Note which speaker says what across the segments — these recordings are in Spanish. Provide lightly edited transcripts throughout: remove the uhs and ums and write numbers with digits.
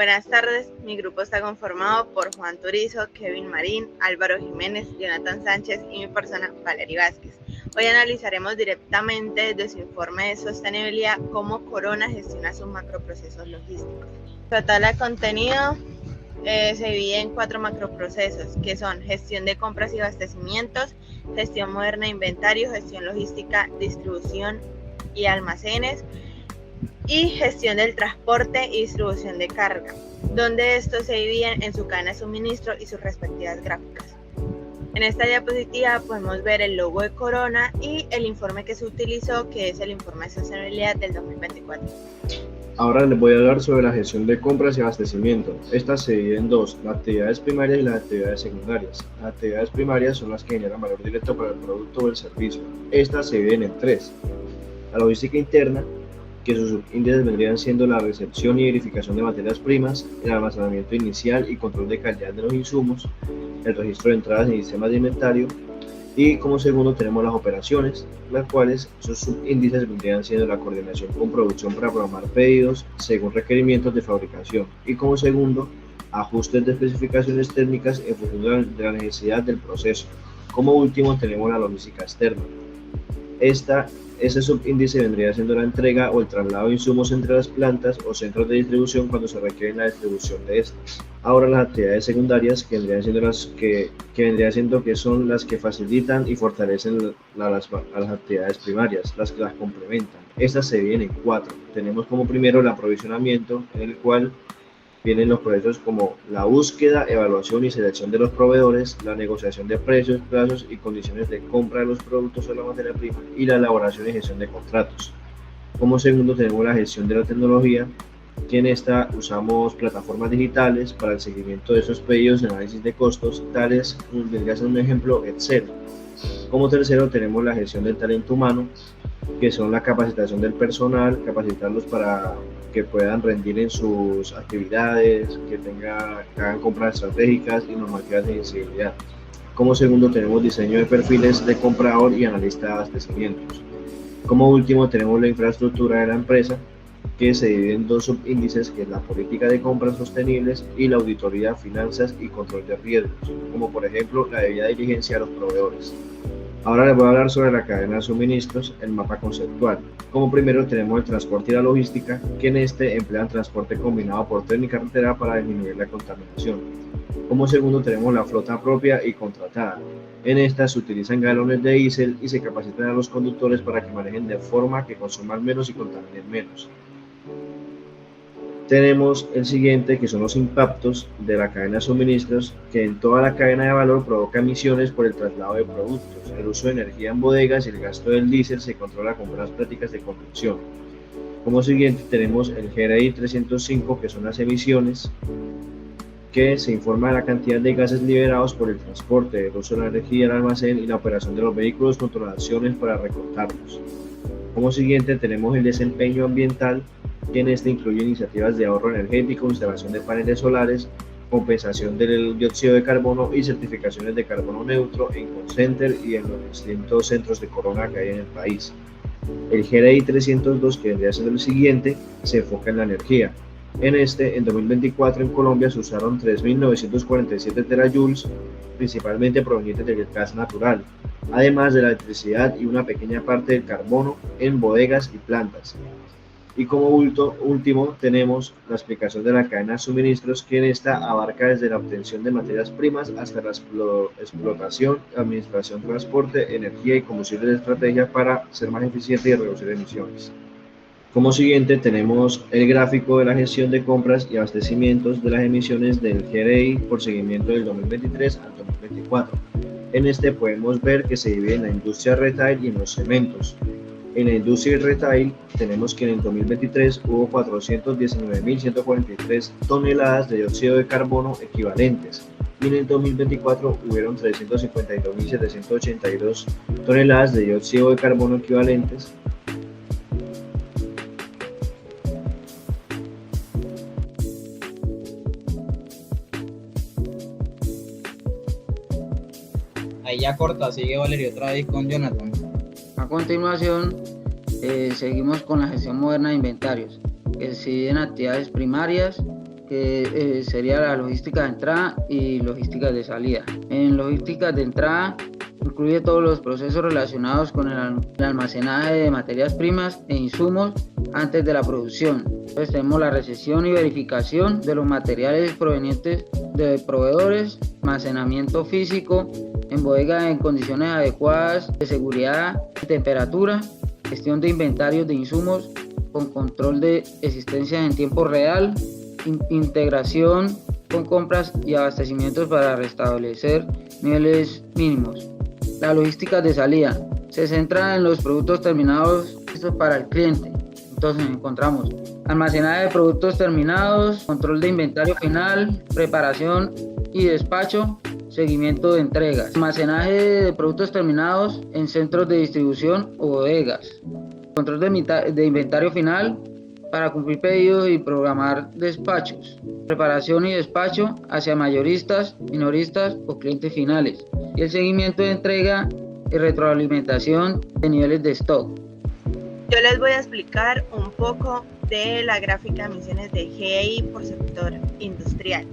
Speaker 1: Buenas tardes, mi grupo está conformado por Juan Turizo, Kevin Marín, Álvaro Jiménez, Jonathan Sánchez y mi persona, Valery Vázquez. Hoy analizaremos directamente de su informe de sostenibilidad cómo Corona gestiona sus macroprocesos logísticos. Su tabla de contenido se divide en 4 macroprocesos, que son gestión de compras y abastecimientos, gestión moderna de inventario, gestión logística, distribución y almacenes, y gestión del transporte y distribución de carga, donde estos se dividen en su cadena de suministro y sus respectivas gráficas. En esta diapositiva podemos ver el logo de Corona y el informe que se utilizó, que es el informe de sostenibilidad del 2024.
Speaker 2: Ahora les voy a hablar sobre la gestión de compras y abastecimiento. Estas se dividen en dos, las actividades primarias y las actividades secundarias. Las actividades primarias son las que generan valor directo para el producto o el servicio. Estas se dividen en tres. La logística interna, que sus subíndices vendrían siendo la recepción y verificación de materias primas, el almacenamiento inicial y control de calidad de los insumos, el registro de entradas y sistemas de inventario, y como segundo tenemos las operaciones, las cuales sus subíndices vendrían siendo la coordinación con producción para programar pedidos según requerimientos de fabricación, y como segundo, ajustes de especificaciones técnicas en función de la necesidad del proceso. Como último tenemos la logística externa. Ese subíndice vendría siendo la entrega o el traslado de insumos entre las plantas o centros de distribución cuando se requiere la distribución de estas. Ahora las actividades secundarias, que vendrían siendo que son las que facilitan y fortalecen a las actividades primarias, las que las complementan. Estas se dividen en cuatro. Tenemos como primero el aprovisionamiento, en el cual vienen los procesos como la búsqueda, evaluación y selección de los proveedores, la negociación de precios, plazos y condiciones de compra de los productos o la materia prima y la elaboración y gestión de contratos. Como segundo tenemos la gestión de la tecnología, que en esta usamos plataformas digitales para el seguimiento de esos pedidos y análisis de costos, tales, vendría a ser un ejemplo, Excel. Como tercero tenemos la gestión del talento humano, que son la capacitación del personal, capacitarlos para que puedan rendir en sus actividades, que hagan compras estratégicas y normativas de visibilidad. Como segundo tenemos diseño de perfiles de comprador y analista de abastecimientos. Como último tenemos la infraestructura de la empresa, que se divide en dos subíndices, que es la política de compras sostenibles y la auditoría, finanzas y control de riesgos, como por ejemplo la debida diligencia de los proveedores. Ahora les voy a hablar sobre la cadena de suministros, el mapa conceptual. Como primero tenemos el transporte y la logística, que en este emplean transporte combinado por tren y carretera para disminuir la contaminación. Como segundo tenemos la flota propia y contratada. En esta se utilizan galones de diésel y se capacitan a los conductores para que manejen de forma que consuman menos y contaminen menos. Tenemos el siguiente, que son los impactos de la cadena de suministros, que en toda la cadena de valor provoca emisiones por el traslado de productos, el uso de energía en bodegas y el gasto del diésel se controla con buenas prácticas de conducción. Como siguiente tenemos el GRI 305, que son las emisiones, que se informa de la cantidad de gases liberados por el transporte, el uso de la energía, el almacén y la operación de los vehículos contra las acciones para recortarlos. Como siguiente tenemos el desempeño ambiental, que en este incluye iniciativas de ahorro energético, instalación de paneles solares, compensación del dióxido de carbono y certificaciones de carbono neutro en Concenter y en los distintos centros de Corona que hay en el país. El GRI 302, que vendría siendo el siguiente, se enfoca en la energía. En 2024 en Colombia se usaron 3.947 terajoules, principalmente provenientes del gas natural, además de la electricidad y una pequeña parte del carbono en bodegas y plantas. Y como último tenemos la explicación de la cadena de suministros, que en esta abarca desde la obtención de materias primas hasta la explotación, administración, transporte, energía y combustible de estrategia para ser más eficiente y reducir emisiones. Como siguiente tenemos el gráfico de la gestión de compras y abastecimientos de las emisiones del GRI por seguimiento del 2023 al 2024. En este podemos ver que se divide en la industria retail y en los cementos. En la industria retail tenemos que en el 2023 hubo 419.143 toneladas de dióxido de carbono equivalentes y en el 2024 hubieron 352.782 toneladas de dióxido de carbono equivalentes.
Speaker 3: Ahí ya corta, sigue Valerio otra vez con Jonathan.
Speaker 4: A continuación, seguimos con la gestión moderna de inventarios, que se divide en actividades primarias, que sería la logística de entrada y logística de salida. En logística de entrada incluye todos los procesos relacionados con el almacenaje de materias primas e insumos antes de la producción. Entonces tenemos la recepción y verificación de los materiales provenientes de proveedores, almacenamiento físico en bodegas en condiciones adecuadas de seguridad y temperatura, gestión de inventarios de insumos con control de existencia en tiempo real, integración con compras y abastecimientos para restablecer niveles mínimos. La logística de salida se centra en los productos terminados listos para el cliente. Entonces encontramos almacenaje de productos terminados, control de inventario final, preparación y despacho, seguimiento de entregas, almacenaje de productos terminados en centros de distribución o bodegas, control de inventario final para cumplir pedidos y programar despachos, preparación y despacho hacia mayoristas, minoristas o clientes finales, y el seguimiento de entrega y retroalimentación de niveles de stock.
Speaker 1: Yo les voy a explicar un poco de la gráfica de emisiones de GEI por sector industrial.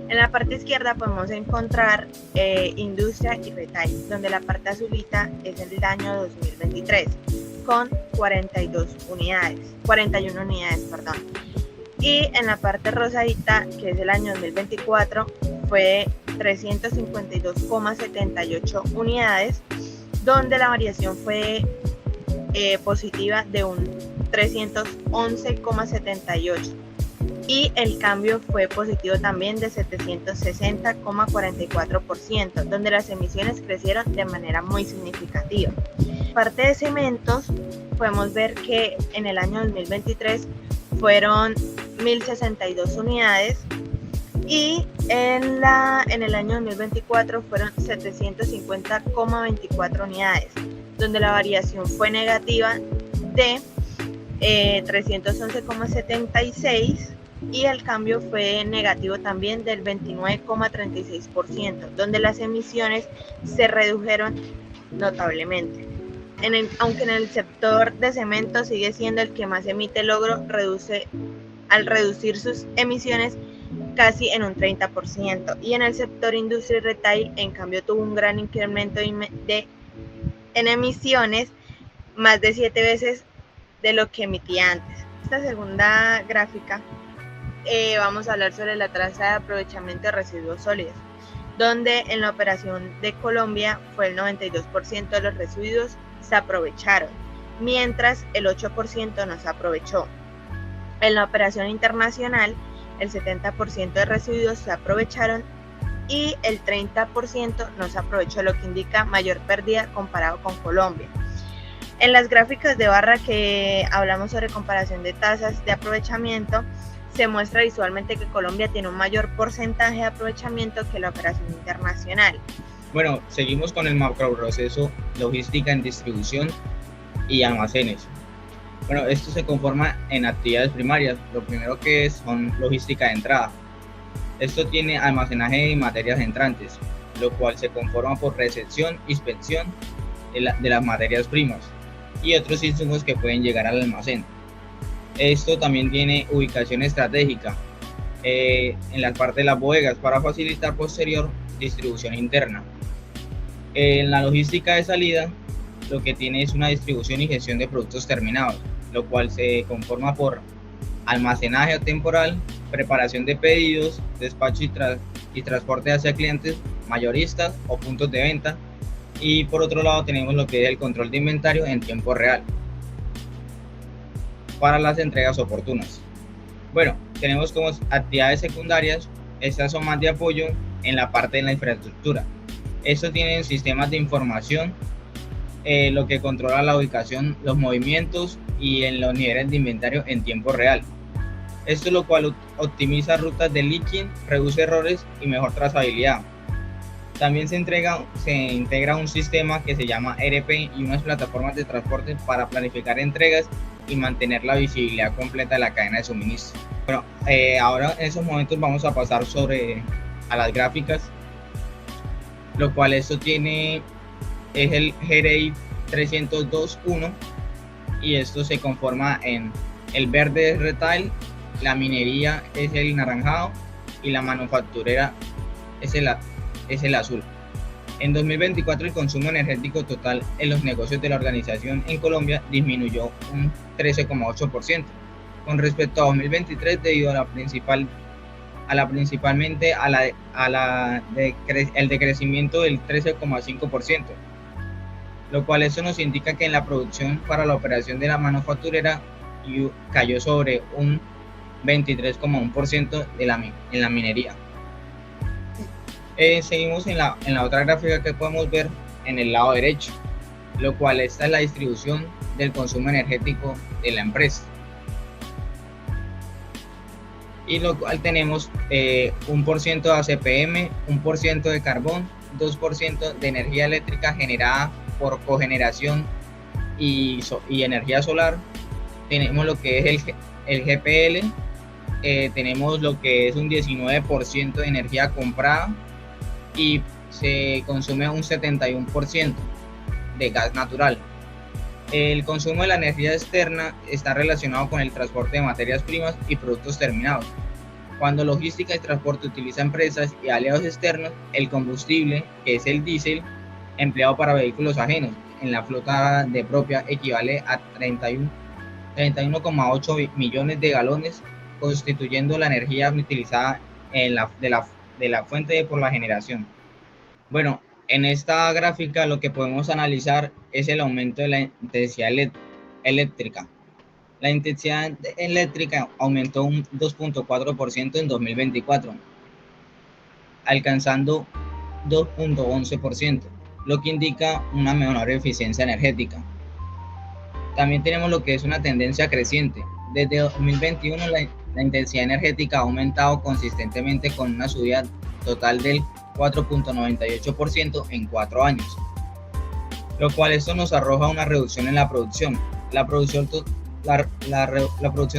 Speaker 1: En la parte izquierda podemos encontrar industria y retail, donde la parte azulita es el año 2023 con 41 unidades, y en la parte rosadita, que es el año 2024, fue 352,78 unidades, donde la variación fue positiva de un 311,78 y el cambio fue positivo también de 760,44%, donde las emisiones crecieron de manera muy significativa. Parte de cementos, podemos ver que en el año 2023 fueron 1.062 unidades y en el año 2024 fueron 750,24 unidades, donde la variación fue negativa de 311,76 y el cambio fue negativo también del 29,36%, donde las emisiones se redujeron notablemente. Aunque en el sector de cemento sigue siendo el que más emite, logró al reducir sus emisiones casi en un 30%, y en el sector industria y retail en cambio tuvo un gran incremento en emisiones, más de 7 veces de lo que emitía antes. Esta segunda gráfica vamos a hablar sobre la tasa de aprovechamiento de residuos sólidos, donde en la operación de Colombia fue el 92% de los residuos se aprovecharon, mientras el 8% no se aprovechó. En la operación internacional, el 70% de residuos se aprovecharon y el 30% no se aprovechó, lo que indica mayor pérdida comparado con Colombia. En las gráficas de barra que hablamos sobre comparación de tasas de aprovechamiento, se muestra visualmente que Colombia tiene un mayor porcentaje de aprovechamiento que la operación internacional.
Speaker 3: Bueno, seguimos con el macroproceso logística en distribución y almacenes. Bueno, esto se conforma en actividades primarias. Lo primero que son logística de entrada. Esto tiene almacenaje de materias entrantes, lo cual se conforma por recepción, inspección de las materias primas y otros insumos que pueden llegar al almacén. Esto también tiene ubicación estratégica en la parte de las bodegas para facilitar posterior distribución interna. En la logística de salida, lo que tiene es una distribución y gestión de productos terminados, lo cual se conforma por almacenaje temporal, preparación de pedidos, despacho y transporte hacia clientes, mayoristas o puntos de venta. Y por otro lado tenemos lo que es el control de inventario en tiempo real para las entregas oportunas. Bueno, tenemos como actividades secundarias, estas son más de apoyo en la parte de la infraestructura. Estos tienen sistemas de información, lo que controla la ubicación, los movimientos y en los niveles de inventario en tiempo real. Esto lo cual optimiza rutas de leaking, reduce errores y mejor trazabilidad. También se integra un sistema que se llama ERP y unas plataformas de transporte para planificar entregas y mantener la visibilidad completa de la cadena de suministro. Bueno, ahora en esos momentos vamos a pasar a las gráficas, lo cual esto es el GRI 302.1 y esto se conforma en el verde es retail, la minería es el naranjado y la manufacturera es el azul. En 2024 el consumo energético total en los negocios de la organización en Colombia disminuyó un 13,8% con respecto a 2023 debido a principalmente el decrecimiento del 13,5%, lo cual eso nos indica que en la producción para la operación de la manufacturera cayó sobre un 23,1% en la minería. Seguimos en la otra gráfica que podemos ver en el lado derecho, lo cual esta es la distribución del consumo energético de la empresa. Y lo cual tenemos 1% de ACPM, 1% de carbón, 2% de energía eléctrica generada por cogeneración y energía solar. Tenemos lo que es el GPL, tenemos lo que es un 19% de energía comprada y se consume un 71% de gas natural. El consumo de la energía externa está relacionado con el transporte de materias primas y productos terminados. Cuando logística y transporte utiliza empresas y aliados externos, el combustible, que es el diésel, empleado para vehículos ajenos en la flota de propia, equivale a 31,8 millones de galones, constituyendo la energía utilizada de la fuente por la generación. Bueno, en esta gráfica lo que podemos analizar es el aumento de la intensidad eléctrica. La intensidad eléctrica aumentó un 2,4% en 2024, alcanzando 2,11%, lo que indica una menor eficiencia energética. También tenemos lo que es una tendencia creciente. Desde 2021 la intensidad energética ha aumentado consistentemente con una subida total del 4,98% en 4 años, lo cual esto nos arroja una reducción en la producción. La producción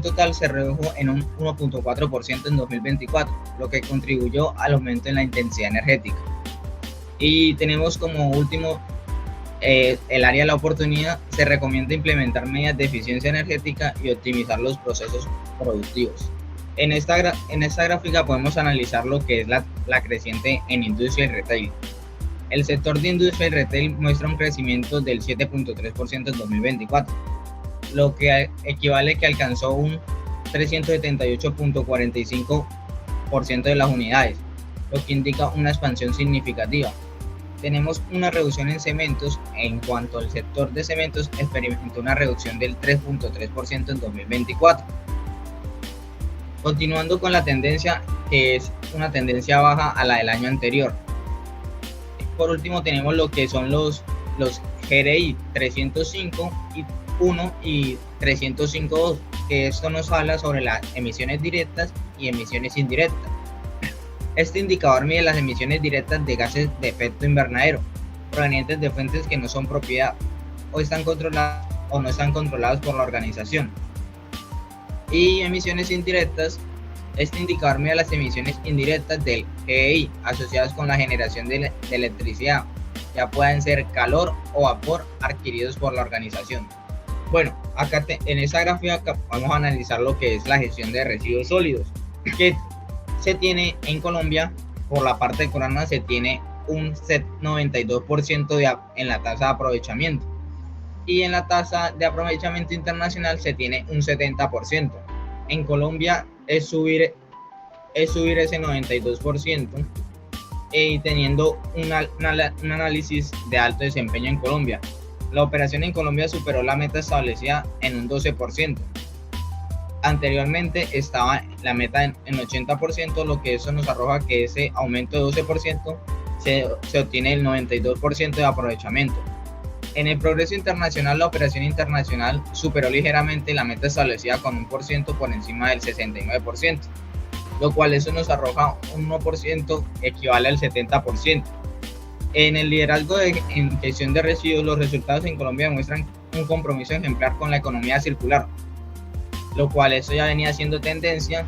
Speaker 3: total se redujo en un 1,4% en 2024, lo que contribuyó al aumento en la intensidad energética. Y tenemos como último el área de la oportunidad. Se recomienda implementar medidas de eficiencia energética y optimizar los procesos productivos. En esta gráfica podemos analizar lo que es la creciente en industria y retail. El sector de industria y retail muestra un crecimiento del 7,3% en 2024, lo que equivale que alcanzó un 378,45% de las unidades, lo que indica una expansión significativa. Tenemos una reducción en cementos. En cuanto al sector de cementos, experimentó una reducción del 3,3% en 2024. Continuando con la tendencia, que es una tendencia baja a la del año anterior. Por último tenemos lo que son los GRI 305.1 y 305.2, que esto nos habla sobre las emisiones directas y emisiones indirectas. Este indicador mide las emisiones directas de gases de efecto invernadero provenientes de fuentes que no son propiedad o no están controladas por la organización. Y emisiones indirectas, este indicador mide las emisiones indirectas del GEI asociadas con la generación de electricidad, ya pueden ser calor o vapor adquiridos por la organización. Bueno, acá en esta gráfica vamos a analizar lo que es la gestión de residuos sólidos, que se tiene en Colombia. Por la parte de Corona se tiene un 92% en la tasa de aprovechamiento, y en la tasa de aprovechamiento internacional se tiene un 70%. En Colombia es subir ese 92%, y teniendo un análisis de alto desempeño en Colombia. La operación en Colombia superó la meta establecida en un 12%. Anteriormente estaba la meta en 80%, lo que eso nos arroja que ese aumento de 12% se obtiene el 92% de aprovechamiento. En el progreso internacional, la operación internacional superó ligeramente la meta establecida con 1% por encima del 69%, lo cual eso nos arroja un 1% equivale al 70%. En el liderazgo en gestión de residuos, los resultados en Colombia demuestran un compromiso ejemplar con la economía circular, lo cual eso ya venía siendo tendencia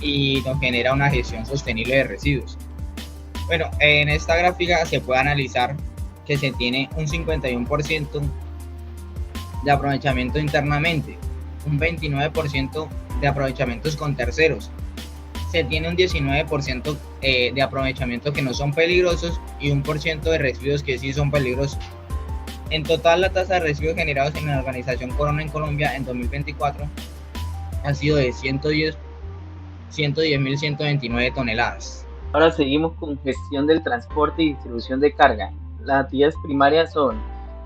Speaker 3: y nos genera una gestión sostenible de residuos. Bueno, en esta gráfica se puede analizar que se tiene un 51% de aprovechamiento internamente, un 29% de aprovechamientos con terceros. Se tiene un 19% de aprovechamiento que no son peligrosos y 1% de residuos que sí son peligrosos. En total, la tasa de residuos generados en la organización Corona en Colombia en 2024 ha sido de 110.129 toneladas.
Speaker 5: Ahora seguimos con gestión del transporte y distribución de carga. Las actividades primarias son,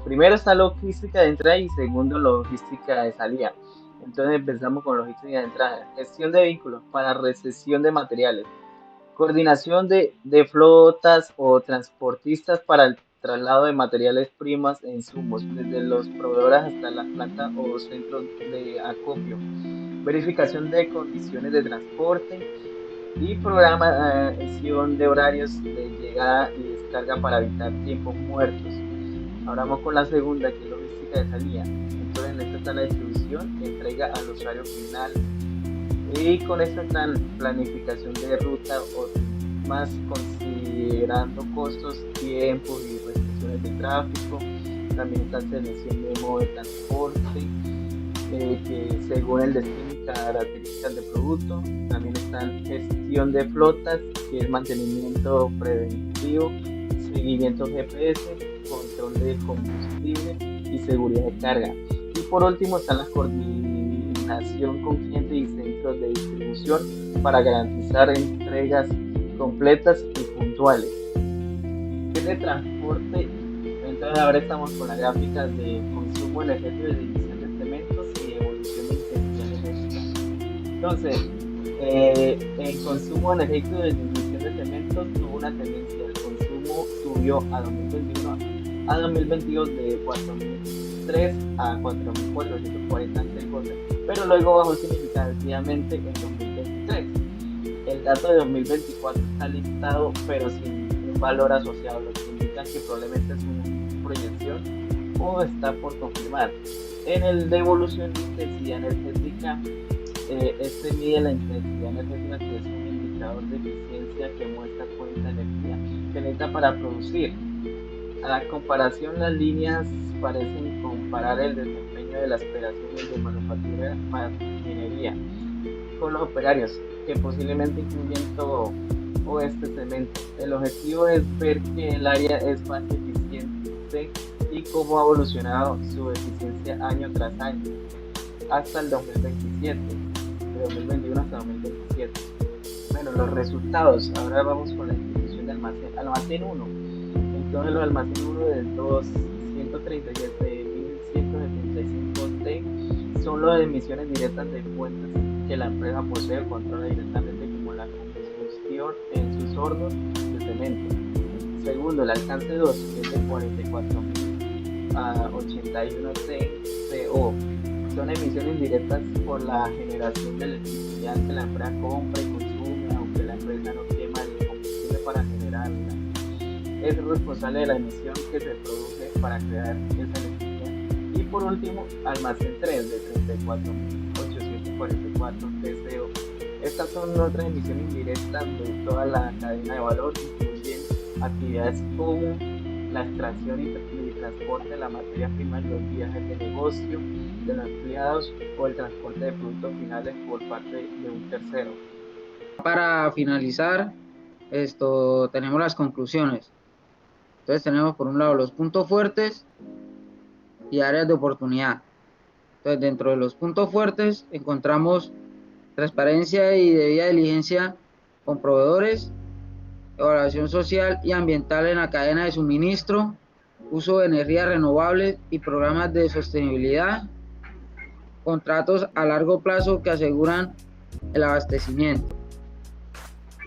Speaker 5: primero está logística de entrada y segundo logística de salida. Entonces empezamos con logística de entrada. Gestión de vehículos para recepción de materiales. Coordinación de flotas o transportistas para el traslado de materiales primas e insumos, desde los proveedores hasta las plantas o centros de acopio. Verificación de condiciones de transporte y programación de horarios de llegada y descarga para evitar tiempos muertos. Ahora vamos con la segunda, que es logística de salida. Entonces en esta está la distribución, entrega al usuario final, y con esto están planificación de ruta o más considerando costos, tiempos y restricciones de tráfico. También está selección de modo de transporte, que según el destino y características del producto. También están gestión de flotas, que es mantenimiento preventivo, seguimiento GPS, control de combustible y seguridad de carga. Y por último están las coordinación con clientes y centros de distribución para garantizar entregas completas y puntuales. De transporte, entonces ahora estamos con las gráficas de consumo energético, de división de cementos y evolución de intensidad energética. Entonces, el consumo energético de división de cementos tuvo una tendencia, el consumo subió a 2021 a 2022 de 4.003 a 4.440 cosas, pero luego bajó significativamente en 2023. El dato de 2024 está listado pero sin un valor asociado, lo que indica que probablemente es una proyección o está por confirmar. En el de evolución de intensidad energética, este mide la intensidad energética, que es un indicador de eficiencia que muestra cuánta energía se necesita para producir. A la comparación, las líneas parecen comparar el desempeño de las operaciones de manufactura minería con los operarios, que posiblemente incluyen todo o este cemento. El objetivo es ver que el área es más eficiente y cómo ha evolucionado su eficiencia año tras año hasta el 2027, de 2021 hasta 2027. Bueno, los resultados. Ahora vamos con la distribución de almacén. Almacén 1. Entonces los almacén 1 de 237.175 T son las emisiones directas de fuentes que la empresa posee o controla directamente, como la combustión en sus hornos de cemento. Segundo, el alcance 2, que es de 44.000 a 81 TCO. Son emisiones directas por la generación de electricidad que la empresa compra y consume, aunque la empresa no quema el combustible para generarla. Es responsable de la emisión que se produce para crear esa electricidad. Y por último, almacén 3 de 34.844 TCO. Estas son otras emisiones indirectas de toda la cadena de valor, que incluyen actividades como la extracción y transporte de la materia prima, los viajes de negocio de los empleados o el transporte de productos finales por parte de un tercero.
Speaker 4: Para finalizar, tenemos las conclusiones. Entonces tenemos por un lado los puntos fuertes y áreas de oportunidad. Entonces dentro de los puntos fuertes encontramos transparencia y debida diligencia con proveedores, evaluación social y ambiental en la cadena de suministro, uso de energías renovables y programas de sostenibilidad, contratos a largo plazo que aseguran el abastecimiento.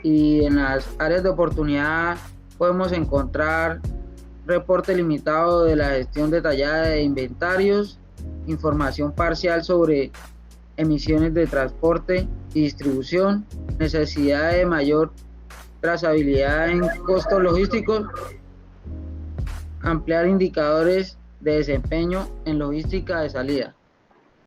Speaker 4: Y en las áreas de oportunidad podemos encontrar reporte limitado de la gestión detallada de inventarios, información parcial sobre emisiones de transporte y distribución, necesidad de mayor trazabilidad en costos logísticos, ampliar indicadores de desempeño en logística de salida.